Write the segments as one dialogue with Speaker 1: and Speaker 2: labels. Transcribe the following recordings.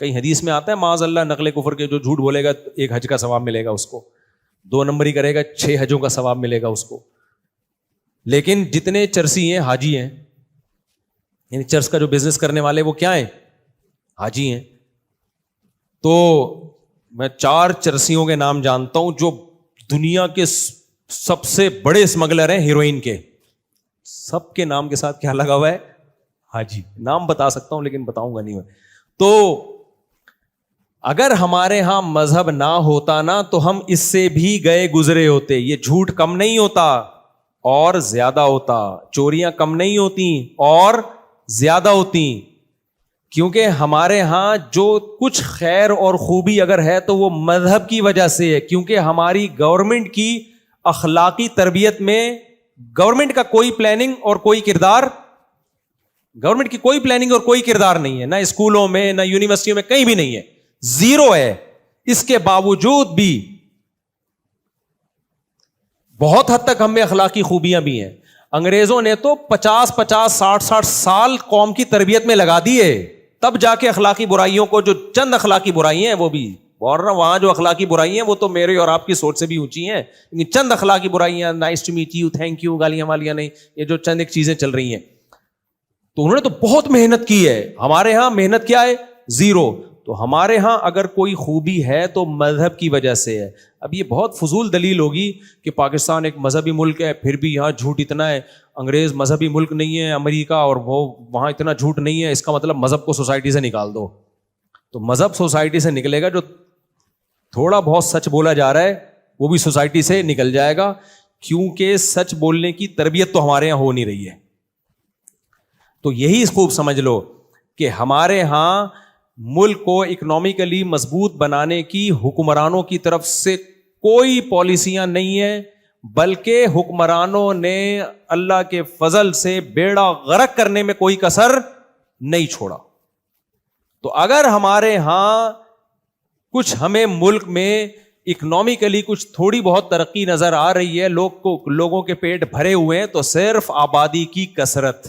Speaker 1: کئی حدیث میں آتا ہے معاذ اللہ نقل کفر کے, جو جھوٹ بولے گا 1 حج کا ثواب ملے گا اس کو, 2 نمبری کرے گا 6 حجوں کا ثواب ملے گا اس کو. لیکن جتنے چرسی ہیں حاجی ہیں, یعنی چرس کا جو بزنس کرنے والے وہ کیا ہیں, حاجی ہیں. تو میں 4 چرسیوں کے نام جانتا ہوں جو دنیا کے سب سے بڑے اسمگلر ہیں ہیروئن کے. سب کے نام کے ساتھ کیا لگا ہوا ہے, حاجی. نام بتا سکتا ہوں لیکن بتاؤں گا نہیں میں. تو اگر ہمارے ہاں مذہب نہ ہوتا نا تو ہم اس سے بھی گئے گزرے ہوتے. یہ جھوٹ کم نہیں ہوتا اور زیادہ ہوتا, چوریاں کم نہیں ہوتی اور زیادہ ہوتی. کیونکہ ہمارے ہاں جو کچھ خیر اور خوبی اگر ہے تو وہ مذہب کی وجہ سے ہے. کیونکہ ہماری گورنمنٹ کی اخلاقی تربیت میں گورنمنٹ کا کوئی پلاننگ اور کوئی کردار, گورنمنٹ کی کوئی پلاننگ اور کوئی کردار نہیں ہے, نہ اسکولوں میں نہ یونیورسٹیوں میں, کہیں بھی نہیں ہے, زیرو ہے. اس کے باوجود بھی بہت حد تک ہم میں اخلاقی خوبیاں بھی ہیں. انگریزوں نے تو 50-60 سال قوم کی تربیت میں لگا دیے, تب جا کے اخلاقی برائیوں کو, جو چند اخلاقی برائیاں ہیں وہ بھی, اور وہاں جو اخلاقی برائیاں ہیں وہ تو میرے اور آپ کی سوچ سے بھی اونچی ہیں, لیکن چند اخلاقی برائیاں, nice to meet you, thank you, گالیاں والیاں نہیں, یہ جو چند ایک چیزیں چل رہی ہیں, تو انہوں نے تو بہت محنت کی ہے. ہمارے ہاں محنت کیا ہے, زیرو. تو ہمارے ہاں اگر کوئی خوبی ہے تو مذہب کی وجہ سے ہے. اب یہ بہت فضول دلیل ہوگی کہ پاکستان ایک مذہبی ملک ہے پھر بھی یہاں جھوٹ اتنا ہے, انگریز مذہبی ملک نہیں ہے امریکہ اور وہ وہاں اتنا جھوٹ نہیں ہے, اس کا مطلب مذہب کو سوسائٹی سے نکال دو. تو مذہب سوسائٹی سے نکلے گا, جو تھوڑا بہت سچ بولا جا رہا ہے وہ بھی سوسائٹی سے نکل جائے گا, کیونکہ سچ بولنے کی تربیت تو ہمارے یہاں ہو نہیں رہی ہے. تو یہی خوب سمجھ لو کہ ہمارے ہاں ملک کو اکنامکلی مضبوط بنانے کی حکمرانوں کی طرف سے کوئی پالیسیاں نہیں ہیں, بلکہ حکمرانوں نے اللہ کے فضل سے بیڑا غرق کرنے میں کوئی کسر نہیں چھوڑا. تو اگر ہمارے ہاں کچھ ہمیں ملک میں اکنامکلی کچھ تھوڑی بہت ترقی نظر آ رہی ہے, لوگوں کے پیٹ بھرے ہوئے ہیں, تو صرف آبادی کی کثرت.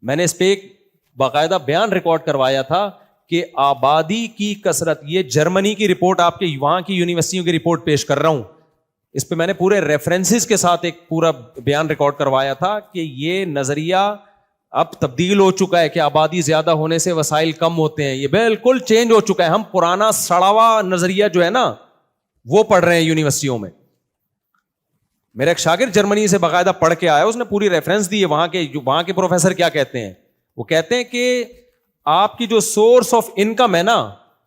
Speaker 1: میں نے اس پہ ایک باقاعدہ بیان ریکارڈ کروایا تھا کہ آبادی کی کثرت, یہ جرمنی کی رپورٹ, آپ کے وہاں کی یونیورسٹیوں کی رپورٹ پیش کر رہا ہوں, اس پہ میں نے پورے ریفرنسز کے ساتھ ایک پورا بیان ریکارڈ کروایا تھا کہ یہ نظریہ اب تبدیل ہو چکا ہے کہ آبادی زیادہ ہونے سے وسائل کم ہوتے ہیں. یہ بالکل چینج ہو چکا ہے. ہم پرانا سڑا ہوا نظریہ جو ہے نا وہ پڑھ رہے ہیں یونیورسٹیوں میں. میرا ایک شاگرد جرمنی سے باقاعدہ پڑھ کے آیا, اس نے پوری ریفرنس دی ہے. وہاں کے پروفیسر کیا کہتے ہیں, وہ کہتے ہیں کہ آپ کی جو سورس آف انکم ہے نا,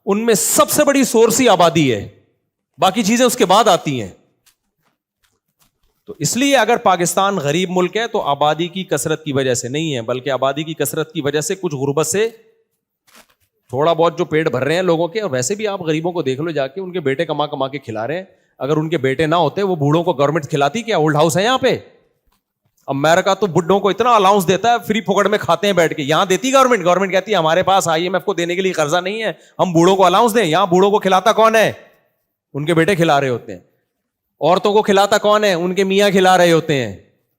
Speaker 1: ان میں سب سے بڑی سورس ہی آبادی ہے, باقی چیزیں اس کے بعد آتی ہیں. تو اس لیے اگر پاکستان غریب ملک ہے تو آبادی کی کثرت کی وجہ سے نہیں ہے, بلکہ آبادی کی کثرت کی وجہ سے کچھ غربت سے تھوڑا بہت جو پیٹ بھر رہے ہیں لوگوں کے. اور ویسے بھی آپ غریبوں کو دیکھ لو جا کے, ان کے بیٹے کما کما کے کھلا رہے ہیں. اگر ان کے بیٹے نہ ہوتے, وہ بوڑھوں کو گورنمنٹ کھلاتی کیا؟ اولڈ ہاؤس ہے یہاں پہ. امریکہ تو بڈھوں کو اتنا الاؤنس دیتا ہے, فری پھوکٹ میں کھاتے ہیں بیٹھ کے. یہاں دیتی گورنمنٹ کہتی ہے ہمارے پاس IMF کو دینے کے لیے قرضہ نہیں ہے, ہم بوڑھوں کو الاؤنس دیں. یہاں بوڑھوں کو کھلاتا کون ہے؟ ان کے بیٹے کھلا رہے ہوتے ہیں. عورتوں کو کھلاتا کون ہے؟ ان کے میاں کھلا رہے ہوتے ہیں.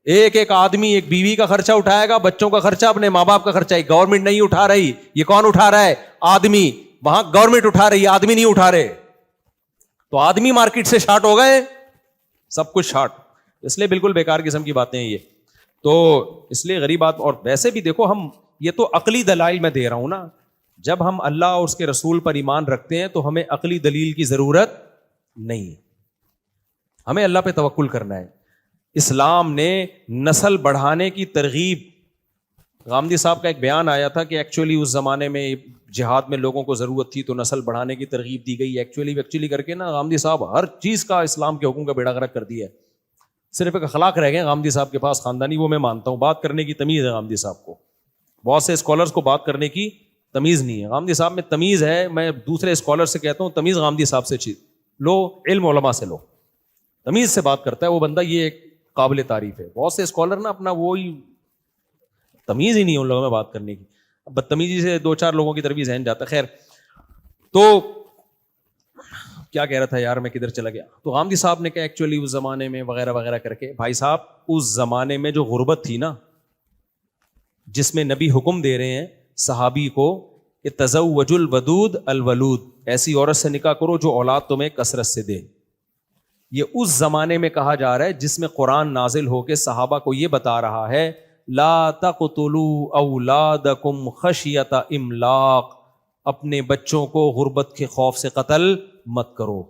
Speaker 1: ایک آدمی, ایک بیوی کا خرچہ اٹھائے گا, بچوں کا خرچہ, اپنے ماں باپ کا خرچہ گورنمنٹ نہیں اٹھا رہی. یہ کون اٹھا رہا ہے؟ آدمی. وہاں گورنمنٹ اٹھا رہی ہے, آدمی نہیں اٹھا رہے. تو آدمی مارکیٹ سے شارٹ ہو گئے, سب کچھ شارٹ. اس لیے بالکل بیکار قسم کی باتیں ہیں یہ. تو اس لیے غریب بات. اور ویسے بھی دیکھو, ہم یہ تو عقلی دلائل میں دے رہا ہوں نا. جب ہم اللہ اور اس کے رسول پر ایمان رکھتے ہیں تو ہمیں عقلی دلیل کی ضرورت نہیں ہے, ہمیں اللہ پہ توکل کرنا ہے. اسلام نے نسل بڑھانے کی ترغیب, غامدی صاحب کا ایک بیان آیا تھا کہ ایکچولی اس زمانے میں جہاد میں لوگوں کو ضرورت تھی تو نسل بڑھانے کی ترغیب دی گئی. ایکچولی کر کے نا غامدی صاحب ہر چیز کا اسلام کے حکم کا بیڑا غرق کر دیا ہے. صرف ایک اخلاق رہ گئے غامدی صاحب کے پاس خاندانی, وہ میں مانتا ہوں. بات کرنے کی تمیز ہے غامدی صاحب کو, بہت سے اسکالرس کو بات کرنے کی تمیز نہیں ہے. غامدی صاحب میں تمیز ہے. میں دوسرے اسکالر سے کہتا ہوں تمیز غامدی صاحب سے لو, علم علماء سے لو. تمیز سے بات کرتا ہے وہ بندہ, یہ ایک قابل تعریف ہے. بہت سے اسکالر نا اپنا وہی تمیز ہی نہیں ہے ان لوگوں میں بات کرنے کی, بدتمیزی سے 2-4 لوگوں کی طرف ہی ذہن جاتا ہے. خیر, تو کیا کہہ رہا تھا یار, میں کدھر چلا گیا. تو غامدی صاحب نے کہا ایکچولی اس زمانے میں وغیرہ وغیرہ کر کے. بھائی صاحب, اس زمانے میں جو غربت تھی نا, جس میں نبی حکم دے رہے ہیں صحابی کو کہ تزوج الودود الولود، ایسی عورت سے نکاح کرو جو اولاد تمہیں کثرت سے دے. یہ اس زمانے میں کہا جا رہا ہے جس میں قرآن نازل ہو کے صحابہ کو یہ بتا رہا ہے لا تقتلوا اولادکم خشیۃ املاق، اپنے بچوں کو غربت کے خوف سے قتل مت کرو.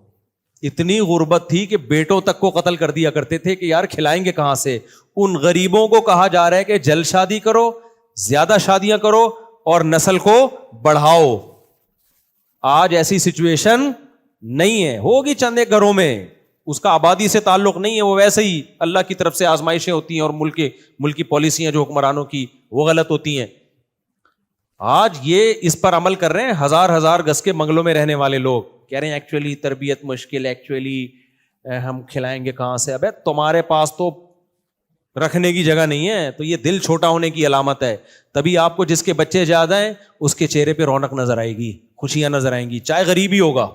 Speaker 1: اتنی غربت تھی کہ بیٹوں تک کو قتل کر دیا کرتے تھے کہ یار کھلائیں گے کہاں سے. ان غریبوں کو کہا جا رہا ہے کہ جلد شادی کرو، زیادہ شادیاں کرو اور نسل کو بڑھاؤ. آج ایسی سچویشن نہیں ہے، ہوگی چند ایک گھروں میں، اس کا آبادی سے تعلق نہیں ہے، وہ ویسے ہی اللہ کی طرف سے آزمائشیں ہوتی ہیں اور ملکی پالیسیاں جو حکمرانوں کی وہ غلط ہوتی ہیں. آج یہ اس پر عمل کر رہے ہیں ہزار گز کے بنگلوں میں رہنے والے لوگ، کہہ رہے ہیں ایکچولی تربیت مشکل، ایکچولی ہم کھلائیں گے کہاں سے. ابے تمہارے پاس تو رکھنے کی جگہ نہیں ہے، تو یہ دل چھوٹا ہونے کی علامت ہے. تبھی آپ کو جس کے بچے زیادہ ہیں اس کے چہرے پہ رونق نظر آئے گی، خوشیاں نظر آئیں گی، چاہے غریب ہی ہوگا.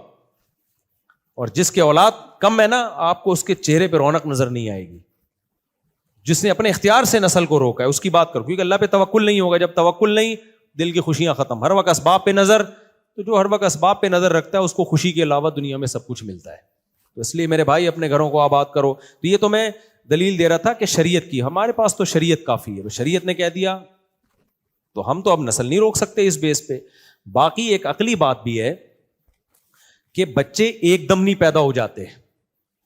Speaker 1: اور جس کے اولاد کم ہے نا، آپ کو اس کے چہرے پہ رونق نظر نہیں آئے گی. جس نے اپنے اختیار سے نسل کو روکا ہے اس کی بات کرو، کیونکہ اللہ پہ توکل نہیں ہوگا. جب توکل نہیں، دل کی خوشیاں ختم. ہر وقت اسباب پہ نظر، تو جو ہر وقت اسباب پہ نظر رکھتا ہے اس کو خوشی کے علاوہ دنیا میں سب کچھ ملتا ہے. تو اس لیے میرے بھائی اپنے گھروں کو آباد کرو. تو یہ تو میں دلیل دے رہا تھا کہ شریعت کی، ہمارے پاس تو شریعت کافی ہے. شریعت نے کہہ دیا تو ہم تو اب نسل نہیں روک سکتے اس بیس پہ. باقی ایک عقلی بات بھی ہے کہ بچے ایک دم نہیں پیدا ہو جاتے.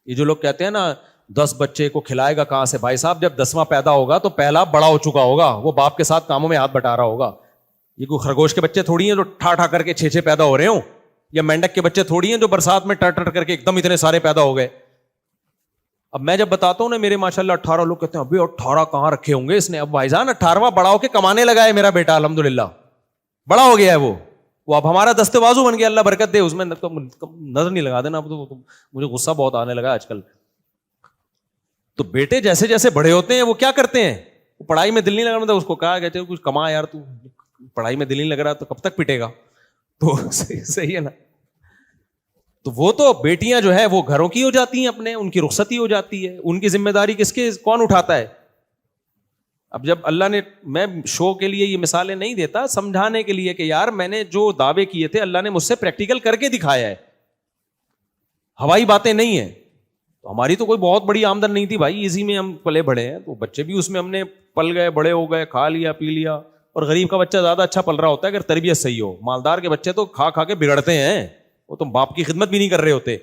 Speaker 1: یہ جو لوگ کہتے ہیں نا 10 بچے کو کھلائے گا کہاں سے، بھائی صاحب جب 10واں پیدا ہوگا تو پہلا بڑا ہو چکا ہوگا، وہ باپ کے ساتھ کاموں میں ہاتھ بٹا رہا ہوگا. یہ کوئی خرگوش کے بچے تھوڑی ہیں جو ٹھا کر کے 6 پیدا ہو رہے ہوں، یا مینڈک کے بچے تھوڑی ہیں جو برسات میں ٹر کر کے ایک دم اتنے سارے پیدا ہو گئے. اب میں جب بتاتا ہوں نا میرے ماشاءاللہ 18 لوگ کہتے ہیں ابھی 18 کہاں رکھے ہوں گے اس نے. اب بھائی جان 18واں بڑا ہو کے کمانے لگا ہے میرا بیٹا، الحمدللہ بڑا ہو گیا ہے وہ اب ہمارا دستے بازو بن گیا، اللہ برکت دے. اس میں نظر نہیں لگا دینا. اب تو مجھے غصہ بہت آنے لگا آج کل. تو بیٹے جیسے جیسے بڑے ہوتے ہیں وہ کیا کرتے ہیں، وہ پڑھائی میں دل نہیں لگا. اس کو کہا کہتے کچھ کما یار، تو پڑھائی میں دل نہیں لگ رہا تو کب تک پٹے گا. تو صحیح ہے نا. تو وہ تو بیٹیاں جو ہے وہ گھروں کی ہو جاتی ہیں، اپنے ان کی رخصتی ہو جاتی ہے. ان کی ذمہ داری کون اٹھاتا ہے. اب جب اللہ نے، میں شو کے لیے یہ مثالیں نہیں دیتا، سمجھانے کے لیے کہ یار میں نے جو دعوے کیے تھے اللہ نے مجھ سے پریکٹیکل کر کے دکھایا ہے، ہوائی باتیں نہیں ہیں. تو ہماری تو کوئی بہت بڑی آمدن نہیں تھی بھائی، ایزی میں ہم پلے بڑے ہیں. تو بچے بھی اس میں ہم نے پل گئے، بڑے ہو گئے، کھا لیا پی لیا. اور غریب کا بچہ زیادہ اچھا پل رہا ہوتا ہے اگر تربیت صحیح ہو. مالدار کے بچے تو کھا کے بگڑتے ہیں، وہ تو باپ کی خدمت بھی نہیں کر رہے ہوتے.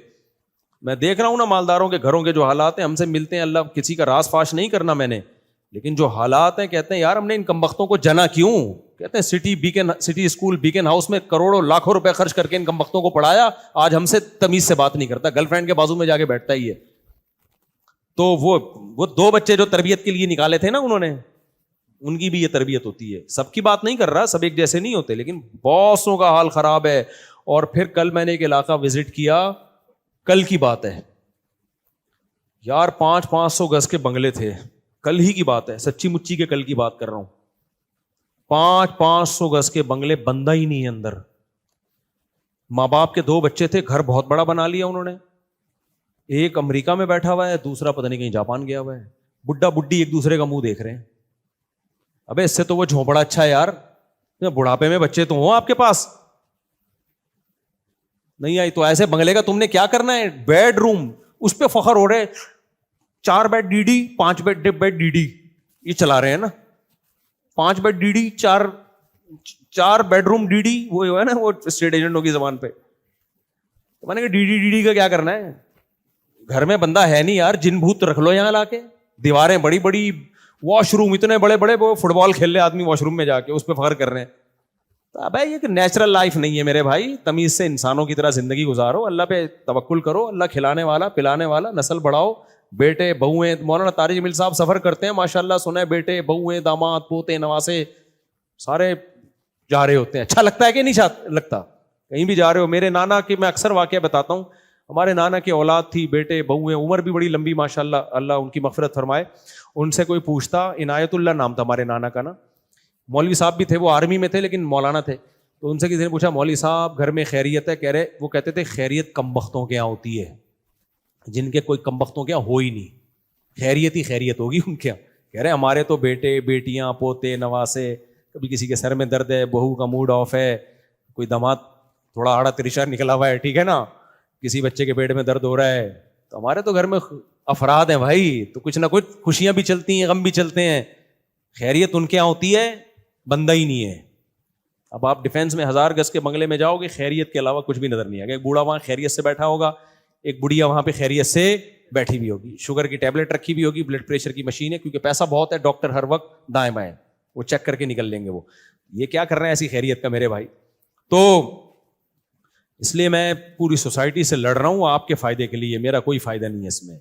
Speaker 1: میں دیکھ رہا ہوں نا مالداروں کے گھروں کے جو حالات ہیں، ہم سے ملتے ہیں، اللہ کسی کا راز فاش نہیں کرنا میں نے، لیکن جو حالات ہیں کہتے ہیں یار ہم نے ان کمبختوں کو جنا کیوں. کہتے ہیں سٹی اسکول بیکن ہاؤس میں کروڑوں لاکھوں روپے خرچ کر کے ان کمبختوں کو پڑھایا، آج ہم سے تمیز سے بات نہیں کرتا، گرل فرینڈ کے بازو میں جا کے بیٹھتا ہی ہے. تو وہ 2 بچے جو تربیت کے لیے نکالے تھے نا انہوں نے، ان کی بھی یہ تربیت ہوتی ہے. سب کی بات نہیں کر رہا، سب ایک جیسے نہیں ہوتے، لیکن بہتوں کا حال خراب ہے. اور پھر کل میں نے ایک علاقہ وزٹ کیا، کل کی بات ہے یار، 500 گز کے بنگلے تھے. کل ہی کی بات ہے، سچی مچی کے کل کی بات کر رہا ہوں. 500 گز کے بنگلے، بندہ ہی نہیں ہے اندر. ماں باپ کے 2 بچے تھے، گھر بہت بڑا بنا لیا انہوں نے. ایک امریکہ میں بیٹھا ہوا ہے، دوسرا پتہ نہیں کہیں جاپان گیا ہوا ہے. بڈھا بڈھی ایک دوسرے کا منہ دیکھ رہے ہیں. ابے اس سے تو وہ جھونپڑا اچھا ہے یار، بڑھاپے میں بچے تو ہوں آپ کے پاس. نہیں آئی تو ایسے بنگلے کا تم نے کیا کرنا ہے. بیڈ روم اس پہ فخر ہو رہے، 4 bed D D, 5 bed D D, یہ چلا رہے ہیں نا. 5 bed D D, 4 bedroom D D, وہ ہے نا وہ اسٹیٹ ایجنٹوں کی زبان پہ. میں نے کہا ڈی ڈی کا کیا کرنا ہے، گھر میں بندہ ہے نہیں یار، جن بھوت رکھ لو یہاں لا کے. دیواریں بڑی بڑی، واش روم اتنے بڑے بڑے، وہ فٹ بال کھیل لے آدمی واش روم میں جا کے، اس پہ فخر کر رہے ہیں. اب یہ کہ نیچرل لائف نہیں ہے میرے بھائی. تمیز سے انسانوں کی طرح زندگی گزارو، اللہ پہ توکل کرو، اللہ کھلانے والا پلانے والا، نسل بڑھاؤ. بیٹے بہویں، مولانا طارق جمیل صاحب سفر کرتے ہیں ماشاءاللہ، سنا بیٹے بہویں داماد پوتے نواسے سارے جا رہے ہوتے ہیں. اچھا لگتا ہے کہ نہیں لگتا؟ کہیں بھی جا رہے ہو. میرے نانا کی میں اکثر واقعہ بتاتا ہوں. ہمارے نانا کی اولاد تھی، بیٹے بہویں، عمر بھی بڑی لمبی ماشاءاللہ، اللہ ان کی مغفرت فرمائے. ان سے کوئی پوچھتا، عنایت اللہ نام تھا ہمارے نانا کا نا، مولوی صاحب بھی تھے، وہ آرمی میں تھے لیکن مولانا تھے. تو ان سے کسی نے پوچھا مولوی صاحب گھر میں خیریت ہے؟ وہ کہتے تھے خیریت کمبختوں کے یہاں ہوتی ہے، جن کے کوئی کمبختوں کے یہاں ہو ہی نہیں، خیریت ہی خیریت ہوگی ان کے یہاں. کہہ رہے ہمارے تو بیٹے بیٹیاں پوتے نواسے، کبھی کسی کے سر میں درد ہے، بہو کا موڈ آف ہے، کوئی داماد تھوڑا آڑا ترشا نکلا ہوا ہے, ٹھیک ہے نا, کسی بچے کے پیٹ میں درد ہو رہا ہے, تو ہمارے تو گھر میں افراد ہیں بھائی, تو کچھ نہ کچھ خوشیاں بھی چلتی ہیں, غم بھی چلتے ہیں. خیریت ان کے یہاں ہوتی ہے, بندہ ہی نہیں ہے. اب آپ ڈیفینس میں 1000 گز کے بنگلے میں جاؤ گے, خیریت کے علاوہ کچھ بھی نظر نہیں آئے گا. ایک بوڑھا وہاں خیریت سے بیٹھا ہوگا, ایک بڑھیا وہاں پہ خیریت سے بیٹھی بھی ہوگی, شوگر کی ٹیبلٹ رکھی ہوئی ہوگی, بلڈ پریشر کی مشین ہے, کیونکہ پیسہ بہت ہے, ڈاکٹر ہر وقت دائیں بائیں وہ چیک کر کے نکل لیں گے. وہ یہ کیا کر رہے ہیں ایسی خیریت کا میرے بھائی؟ تو اس لیے میں پوری سوسائٹی سے لڑ رہا ہوں آپ کے فائدے کے لیے, میرا کوئی فائدہ نہیں ہے اس میں.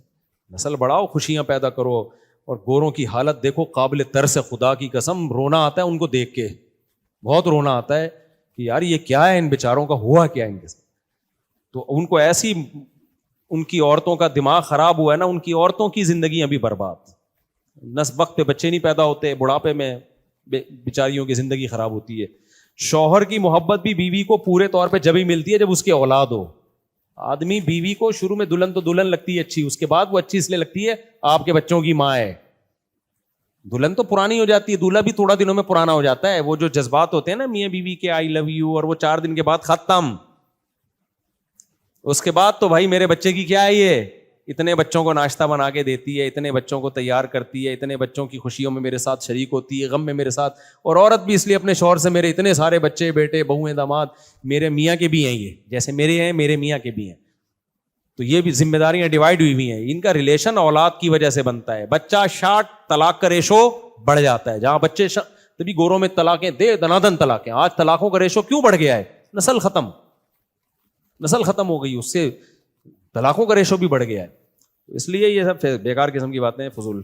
Speaker 1: نسل بڑھاؤ, خوشیاں پیدا کرو. اور گوروں کی حالت دیکھو, قابل ترس, خدا کی قسم رونا آتا ہے ان کو دیکھ کے, بہت رونا آتا ہے کہ یار یہ کیا ہے, ان بیچاروں کا ہوا کیا ان کے ساتھ. تو ان کو ایسی, ان کی عورتوں کا دماغ خراب ہوا ہے نا, ان کی عورتوں کی زندگیاں بھی برباد. وقت پہ بچے نہیں پیدا ہوتے, بڑھاپے میں بیچاریوں کی زندگی خراب ہوتی ہے. شوہر کی محبت بھی بیوی کو پورے طور پہ جب ہی ملتی ہے جب اس کی اولاد ہو. آدمی بیوی کو شروع میں دلہن تو دلہن لگتی ہے اچھی, اس کے بعد وہ اچھی اس لیے لگتی ہے آپ کے بچوں کی ماں ہے. دلہن تو پرانی ہو جاتی ہے, دولہا بھی تھوڑا دنوں میں پرانا ہو جاتا ہے. وہ جو جذبات ہوتے ہیں نا میاں بیوی کے, آئی لو یو, اور وہ 4 دن کے بعد ختم. اس کے بعد تو بھائی میرے بچے کی کیا ہے, یہ اتنے بچوں کو ناشتہ بنا کے دیتی ہے, اتنے بچوں کو تیار کرتی ہے, اتنے بچوں کی خوشیوں میں میرے ساتھ شریک ہوتی ہے, غم میں میرے ساتھ. اور عورت بھی اس لیے اپنے شوہر سے, میرے اتنے سارے بچے, بیٹے, بہویں, داماد میرے میاں کے بھی ہیں, یہ جیسے میرے ہیں میرے میاں کے بھی ہیں. تو یہ بھی ذمہ داریاں ڈیوائڈ ہوئی ہوئی ہیں. ان کا ریلیشن اولاد کی وجہ سے بنتا ہے. بچہ شاٹ, طلاق کا ریشو بڑھ جاتا ہے. جہاں بچے تبھی گوروں میں طلاقیں دے دنادن طلاقیں. آج طلاقوں کا ریشو کیوں بڑھ گیا ہے؟ نسل ختم ہو گئی, اس سے طلاقوں کا ریشو بھی بڑھ گیا ہے. اس لیے یہ سب بیکار قسم کی باتیں, فضول.